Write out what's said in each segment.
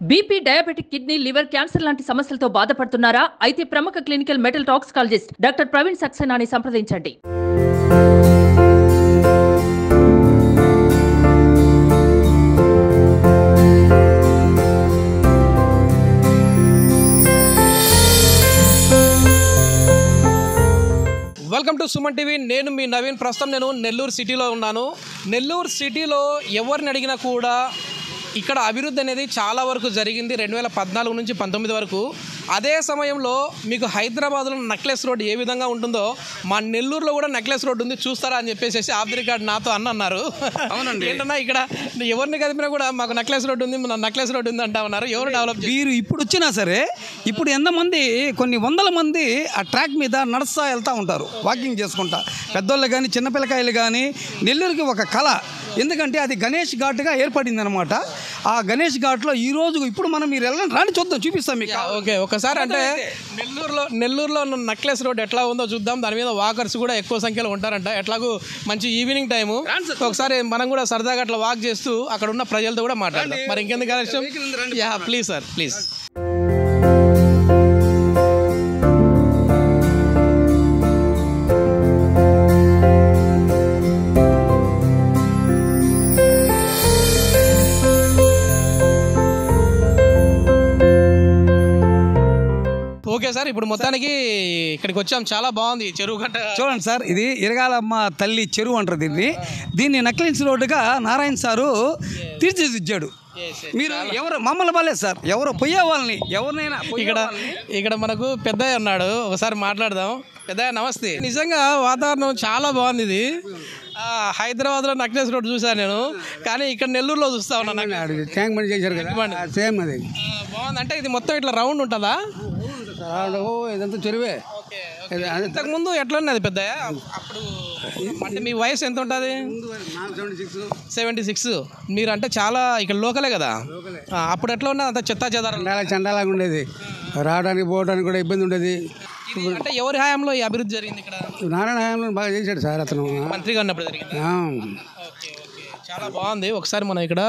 BP, diabetic, kidney, liver, cancer లాంటి సమస్యలతో బాధపడుతున్నారా? అయితే ప్రముఖ clinical metal toxicologist doctor Praveen సక్సేనాని సంప్రదించండి. Welcome to Suman TV. నేను మీ నవీన్. ప్రస్తుతం నేను నెల్లూరు సిటీలో ఉన్నాను. నెల్లూరు సిటీలో ఎవరిని అడిగినా కూడా ఇక్కడ అభివృద్ధి అనేది చాలా వరకు జరిగింది 2014 నుంచి 19 వరకు. అదే సమయంలో మీకు హైదరాబాద్లో నెక్లెస్ రోడ్ ఏ విధంగా ఉంటుందో మా నెల్లూరులో కూడా నెక్లెస్ రోడ్ ఉంది, చూస్తారా అని చెప్పేసి ఆఫ్ ది రికార్డ్ నాతో అన్నారు. అవునండి, ఏంటన్నా ఇక్కడ ఎవరిని కదిపినా కూడా మాకు నెక్లెస్ రోడ్ ఉంది, నెక్లెస్ రోడ్ ఉంది అంటా ఉన్నారు. ఎవరు డెవలప్ మీరు ఇప్పుడు వచ్చినా సరే ఇప్పుడు ఎంతమంది కొన్ని వందల మంది ఆ ట్రాక్ మీద నడుస్తా వెళ్తూ ఉంటారు, వాకింగ్ చేసుకుంటా. పెద్దోళ్ళు కానీ చిన్నపిల్లకాయలు కానీ నెల్లూరుకి ఒక కళ. ఎందుకంటే అది గణేష్ ఘాట్గా ఏర్పడింది అనమాట. ఆ గణేష్ ఘాట్లో ఈరోజు ఇప్పుడు మనం మీరు వెళ్ళండి, రాని చూద్దాం, చూపిస్తాం మీకు. ఓకే, ఒకసారి అంటే నెల్లూరులో నెక్లెస్ రోడ్ ఎట్లా ఉందో చూద్దాం. దాని మీద వాకర్స్ కూడా ఎక్కువ సంఖ్యలో ఉంటారంట. ఎట్లాగూ మంచి ఈవినింగ్ టైము, ఒకసారి మనం కూడా సరదాగా అట్లా వాక్ చేస్తూ అక్కడ ఉన్న ప్రజలతో కూడా మాట్లాడదాం. మరి ఇంకెందుకు ఆలస్యం? Yeah, please sir, please. Okay sir, ఇప్పుడు మొత్తానికి ఇక్కడికి వచ్చాం. చాలా బాగుంది చెరువు గట్ట. చూడండి సార్, ఇది ఇరగాలమ్మ తల్లి చెరువు అంటారు దీన్ని నెక్లెస్ రోడ్డుగా నారాయణ సారు తీర్చిదిద్దాడు. మీరు ఎవరు మమ్మల్ని బాలేదు సార్, ఎవరు పోయే వాళ్ళని ఎవరినైనా ఇక్కడ మనకు పెద్దయ్య ఉన్నాడు, ఒకసారి మాట్లాడదాం. పెద్దయ్య నమస్తే. నిజంగా వాతావరణం చాలా బాగుంది. ఇది హైదరాబాద్లో నెక్లెస్ రోడ్ చూసాను నేను, కానీ ఇక్కడ నెల్లూరులో చూస్తా ఉన్నాను. ట్యాంక్ బండ్ చేశారు కదా, సేమ్ అది బాగుంది. అంటే ఇది మొత్తం ఇట్లా రౌండ్ ఉంటుందా? ఇదంతా చెరువే. ఇంతకుముందు ఎట్లా ఉన్నది పెద్దయ్య? అప్పుడు అంటే మీ వయసు ఎంత ఉంటుంది? 76. మీరు అంటే చాలా ఇక్కడ లోకలే కదా. అప్పుడు ఎట్లా ఉన్నది? అంత చెత్తా చెదారం చండాలాగా ఉండేది, రావడానికి పోవడానికి కూడా ఇబ్బంది ఉండేది. అంటే ఎవరి హయాంలో ఈ అభివృద్ధి జరిగింది ఇక్కడ? నారాయణ హయాంలో బాగా చేశాడు సార్, అతను మంత్రిగా ఉన్నప్పుడు జరిగింది. చాలా బాగుంది. ఒకసారి మనం ఇక్కడ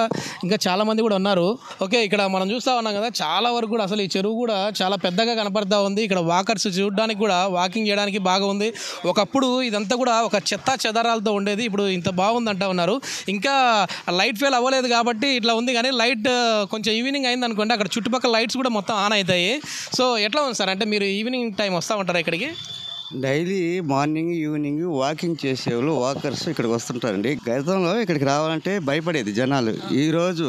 ఇంకా చాలా మంది కూడా ఉన్నారు. ఓకే, ఇక్కడ మనం చూస్తూ ఉన్నాం కదా, చాలా వరకు కూడా అసలు ఈ చెరువు కూడా చాలా పెద్దగా కనపడతా ఉంది. ఇక్కడ వాకర్స్ చూడడానికి కూడా, వాకింగ్ చేయడానికి బాగా ఉంది. ఒకప్పుడు ఇదంతా కూడా ఒక చెత్త చెదారాలతో ఉండేది, ఇప్పుడు ఇంత బాగుంది అంటా ఉన్నారు. ఇంకా లైట్ ఫెయిల్ అవ్వలేదు కాబట్టి ఇట్లా ఉంది, కానీ లైట్ కొంచెం ఈవినింగ్ అయింది అనుకోండి, అక్కడ చుట్టుపక్కల లైట్స్ కూడా మొత్తం ఆన్ అవుతాయి. సో ఎట్లా ఉంది సార్? అంటే మీరు ఈవినింగ్ టైం వస్తూ ఉంటారా ఇక్కడికి? డైలీ మార్నింగ్ ఈవినింగ్ వాకింగ్ చేసేవాళ్ళు వాకర్స్ ఇక్కడికి వస్తుంటారండి. గతంలో ఇక్కడికి రావాలంటే భయపడేది జనాలు. ఈరోజు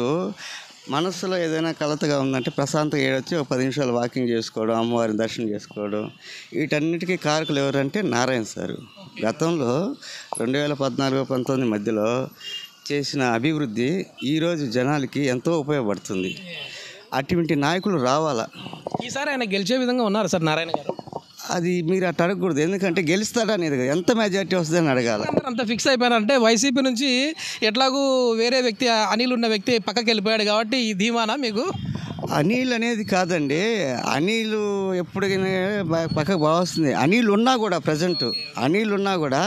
మనసులో ఏదైనా కలతగా ఉందంటే ప్రశాంతంగా ఏడొచ్చి ఒక 10 నిమిషాలు వాకింగ్ చేసుకోవడం, అమ్మవారిని దర్శనం చేసుకోవడం, వీటన్నిటికీ కారకులు ఎవరంటే నారాయణ సారు. గతంలో 2014-19 మధ్యలో చేసిన అభివృద్ధి ఈరోజు జనాలకి ఎంతో ఉపయోగపడుతుంది. అటువంటి నాయకులు రావాలా. ఈసారి ఆయన గెలిచే విధంగా ఉన్నారు సార్ నారాయణ గారు? అది మీరు అట్లా అడగకూడదు, ఎందుకంటే గెలుస్తాడనేది ఎంత మెజార్టీ వస్తుందని అడగాలి. అంత ఫిక్స్ అయిపోయారంటే వైసీపీ నుంచి ఎట్లాగూ వేరే వ్యక్తి, అనిల్ ఉన్న వ్యక్తి పక్కకి వెళ్ళిపోయాడు కాబట్టి ఈ ధీమానా మీకు? అనిల్ అనేది కాదండి, అనిల్ ఎప్పటికైనా పక్కకు బాగా వస్తుంది. అనిల్ ఉన్నా కూడా ప్రజెంట్ అనిల్ ఉన్నా కూడా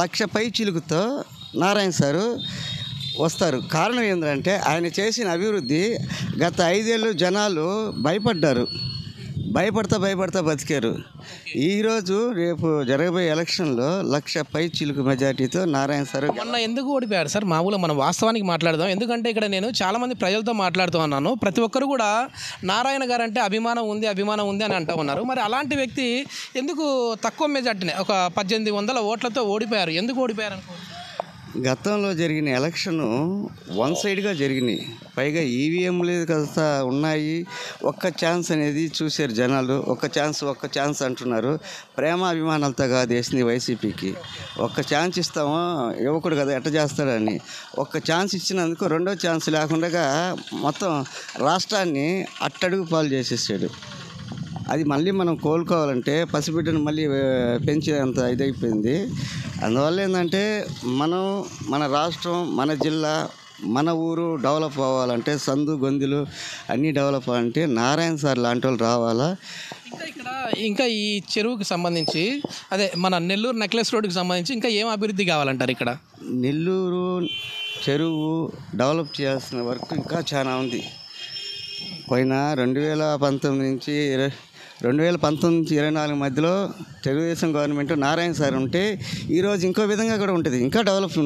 1,00,000 పై చిలుకుతో నారాయణ సారు వస్తారు. కారణం ఏంటంటే ఆయన చేసిన అభివృద్ధి గత 5 ఏళ్ళు జనాలు భయపడతా బతికారు. ఈరోజు రేపు జరగబోయే ఎలక్షన్లో 1,00,000 పై చిలుకు మెజార్టీతో నారాయణ సార్. మొన్న ఎందుకు ఓడిపోయారు సార్? మామూలుగా మనం వాస్తవానికి మాట్లాడదాం. ఎందుకంటే ఇక్కడ నేను చాలామంది ప్రజలతో మాట్లాడుతూ ఉన్నాను. ప్రతి ఒక్కరు కూడా నారాయణ గారు అంటే అభిమానం ఉంది అని అంటూ ఉన్నారు. మరి అలాంటి వ్యక్తి ఎందుకు తక్కువ మెజార్టీనే, ఒక 1800 ఓట్లతో ఓడిపోయారు? ఎందుకు ఓడిపోయారు అనుకో? గతంలో జరిగిన ఎలక్షను వన్ సైడ్గా జరిగినాయి, పైగా ఈవీఎంలు కాస్త ఉన్నాయి. ఒక్క ఛాన్స్ అనేది చూశారు జనాలు. ఒక్క ఛాన్స్ అంటున్నారు. ప్రేమ అభిమానాలతో కాదు వేసింది వైసీపీకి. ఒక్క ఛాన్స్ ఇస్తామో యువకుడు కదా ఎట్ట చేస్తాడని ఒక్క ఛాన్స్ ఇచ్చినందుకు రెండో ఛాన్స్ లేకుండా మొత్తం రాష్ట్రాన్ని అట్టడుగు పాలు చేసేసాడు. అది మళ్ళీ మనం కోలుకోవాలంటే పసిబిడ్డను మళ్ళీ పెంచేంత ఇదైపోయింది. అందువల్ల ఏంటంటే మన రాష్ట్రం, మన జిల్లా, మన ఊరు డెవలప్ అవ్వాలంటే, సందు గొంతులు అన్నీ డెవలప్ అవ్వాలంటే నారాయణ సార్ లాంటి వాళ్ళు రావాలా. ఇంకా ఈ చెరువుకి సంబంధించి, అదే మన నెల్లూరు నెక్లెస్ రోడ్డుకి సంబంధించి ఇంకా ఏం అభివృద్ధి కావాలంటారు? ఇక్కడ నెల్లూరు చెరువు డెవలప్ చేయాల్సిన వర్క్ ఇంకా చాలా ఉంది. పోయిన 2019 నుంచి 24 మధ్యలో తెలుగుదేశం గవర్నమెంట్ నారాయణ సార్ ఉంటే ఈరోజు ఇంకో విధంగా కూడా ఉంటుంది, ఇంకా డెవలప్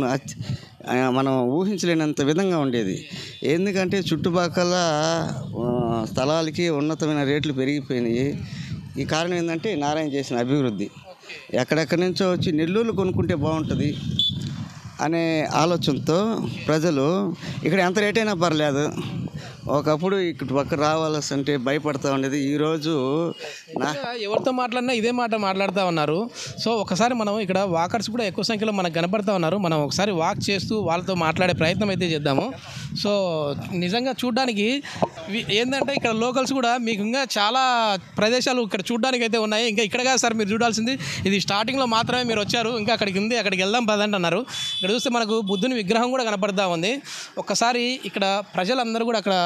మనం ఊహించలేనంత విధంగా ఉండేది. ఎందుకంటే చుట్టుపక్కల స్థలాలకి ఉన్నతమైన రేట్లు పెరిగిపోయినాయి. ఈ కారణం ఏంటంటే నారాయణ చేసిన అభివృద్ధి. ఎక్కడెక్కడి నుంచో వచ్చి నెల్లూరు కొనుక్కుంటే బాగుంటుంది అనే ఆలోచనతో ప్రజలు ఇక్కడ ఎంత రేట్ అయినా పర్లేదు, ఒకప్పుడు ఇక్కడ పక్క రావాల్సి అంటే భయపడతా ఉండేది. ఈరోజు ఎవరితో మాట్లాడినా ఇదే మాట మాట్లాడుతూ ఉన్నారు. సో ఒకసారి మనం ఇక్కడ వాకర్స్ కూడా ఎక్కువ సంఖ్యలో మనకు కనపడతా ఉన్నారు. మనం ఒకసారి వాక్ చేస్తూ వాళ్ళతో మాట్లాడే ప్రయత్నం అయితే చేద్దాము. సో నిజంగా చూడడానికి ఏంటంటే ఇక్కడ లోకల్స్ కూడా మీకు ఇంకా చాలా ప్రదేశాలు ఇక్కడ చూడడానికి అయితే ఉన్నాయి. ఇంకా ఇక్కడ కాదు సార్ మీరు చూడాల్సింది, ఇది స్టార్టింగ్లో మాత్రమే మీరు వచ్చారు, ఇంకా అక్కడికి ఉంది, అక్కడికి వెళ్దాం పదండి అన్నారు. ఇక్కడ చూస్తే మనకు బుద్ధుని విగ్రహం కూడా కనపడతా ఉంది. ఒక్కసారి ఇక్కడ ప్రజలందరూ కూడా అక్కడ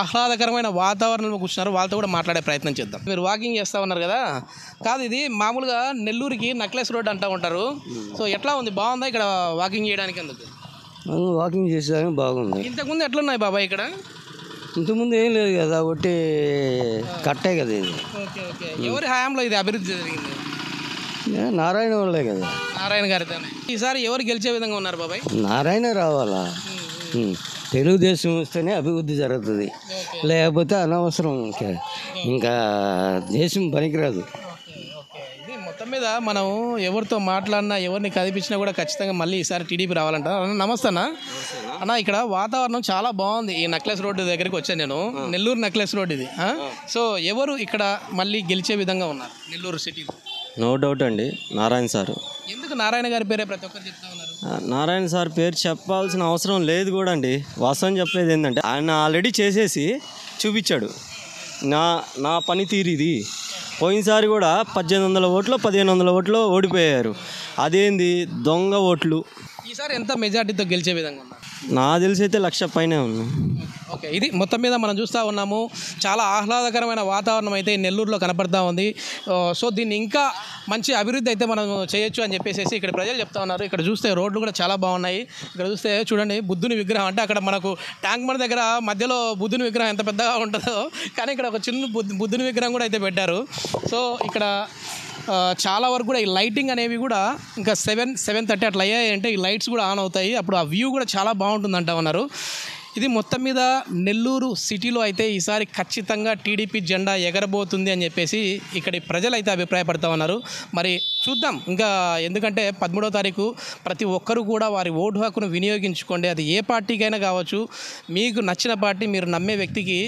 ఆహ్లాదకరమైన వాతావరణంలో కూర్చున్నారు, వాళ్ళతో కూడా మాట్లాడే ప్రయత్నం చేద్దాం. మీరు వాకింగ్ చేస్తూ ఉన్నారు కదా, కాదు ఇది మామూలుగా నెల్లూరుకి నెక్లెస్ రోడ్ అంటూ ఉంటారు. సో ఎట్లా ఉంది, బాగుందా ఇక్కడ వాకింగ్ చేయడానికి? అందుకు వాకింగ్ చేసేదానికి బాగుంది. ఇంతకుముందు ఎట్లున్నాయి బాబాయ్ ఇక్కడ? ఇంతకుముందు ఏం లేదు కదా, ఒకటి కట్టే కదా ఇది. Okay okay. ఎవరి హయాంలో ఇది అభివృద్ధి జరిగింది? నారాయణ వాళ్ళే కదా, నారాయణ గారితో. ఈసారి ఎవరు గెలిచే విధంగా ఉన్నారు బాబాయ్? నారాయణ రావాలా, తెలుగుదేశం వస్తేనే అభివృద్ధి జరుగుతుంది, లేకపోతే అనవసరం. ఇంకా దేశం పనికిరాదు. ఇది మొత్తం మీద మనం ఎవరితో మాట్లాడినా ఎవరిని కదిపించినా కూడా ఖచ్చితంగా మళ్ళీ ఈసారి టీడీపీ రావాలంట. నమస్తే అన్న, ఇక్కడ వాతావరణం చాలా బాగుంది. ఈ నెక్లెస్ రోడ్డు దగ్గరికి వచ్చాను నేను, నెల్లూరు నెక్లెస్ రోడ్ ఇది. సో ఎవరు ఇక్కడ మళ్ళీ గెలిచే విధంగా ఉన్నారు నెల్లూరు సిటీ? నో డౌట్ అండి, నారాయణ సార్. ఎందుకు నారాయణ గారి పేరే ప్రతి ఒక్కరు చెప్తా ఉన్నారు? నారాయణ సార్ పేరు చెప్పాల్సిన అవసరం లేదు కూడా అండి. వాస్తవం చెప్పేది ఏంటంటే ఆయన ఆల్రెడీ చేసేసి చూపించాడు, నా పనితీరు ఇది. పోయినసారి కూడా 1800 ఓట్లు 1500 ఓట్లు ఓడిపోయారు. అదేంది దొంగ ఓట్లు. ఈసారి ఎంత మెజార్టీతో గెలిచే విధంగా ఉన్నారు? నా తెలిసి అయితే 1,00,000 పైనే ఉంది. ఓకే, ఇది మొత్తం మీద మనం చూస్తూ ఉన్నాము. చాలా ఆహ్లాదకరమైన వాతావరణం అయితే నెల్లూరులో కనపడతా ఉంది. సో దీన్ని ఇంకా మంచి అభివృద్ధి అయితే మనం చేయొచ్చు అని చెప్పేసి ఇక్కడ ప్రజలు చెప్తా ఉన్నారు. ఇక్కడ చూస్తే రోడ్లు కూడా చాలా బాగున్నాయి. ఇక్కడ చూస్తే చూడండి బుద్ధుని విగ్రహం, అంటే అక్కడ మనకు ట్యాంక్ బండ్ దగ్గర మధ్యలో బుద్ధుని విగ్రహం ఎంత పెద్దగా ఉంటుందో, కానీ ఇక్కడ ఒక చిన్న బుద్ధుని విగ్రహం కూడా అయితే పెట్టారు. సో ఇక్కడ చాలా వరకు కూడా ఈ లైటింగ్ అనేవి కూడా ఇంకా 7:30 అట్లా అయ్యాయి అంటే ఈ లైట్స్ కూడా ఆన్ అవుతాయి. అప్పుడు ఆ వ్యూ కూడా చాలా బాగుంటుంది అంటా ఉన్నారు. ఇది మొత్తం మీద నెల్లూరు సిటీలో అయితే ఈసారి ఖచ్చితంగా టీడీపీ జెండా ఎగరబోతుంది అని చెప్పేసి ఇక్కడి ప్రజలు అయితే అభిప్రాయపడతా ఉన్నారు. మరి చూద్దాం ఇంకా, ఎందుకంటే 13వ తారీఖు ప్రతి ఒక్కరూ కూడా వారి ఓటు హక్కును వినియోగించుకోండి. అది ఏ పార్టీకైనా కావచ్చు, మీకు నచ్చిన పార్టీ, మీరు నమ్మే వ్యక్తికి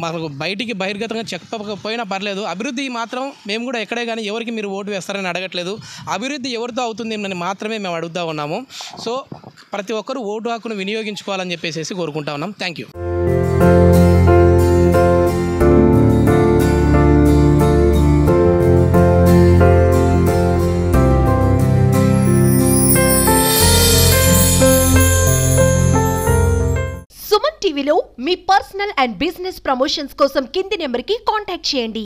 మనకు బయటికి బహిర్గతంగా చెప్పకపోయినా పర్లేదు. అభివృద్ధి మాత్రం మేము కూడా ఎక్కడే కానీ ఎవరికి మీరు ఓటు వేస్తారని అడగట్లేదు. అభివృద్ధి ఎవరితో అవుతుంది అని మాత్రమే మేము అడుగుతూ ఉన్నాము. సో ప్రతి ఒక్కరూ ఓటు హక్కును వినియోగించుకోవాలని చెప్పేసి కోరుకుంటా ఉన్నాం. Thank you. సుమన్ టీవీలో మీ పర్సనల్ అండ్ బిజినెస్ ప్రమోషన్స్ కోసం కింది నెంబర్కి కాంటాక్ట్ చేయండి.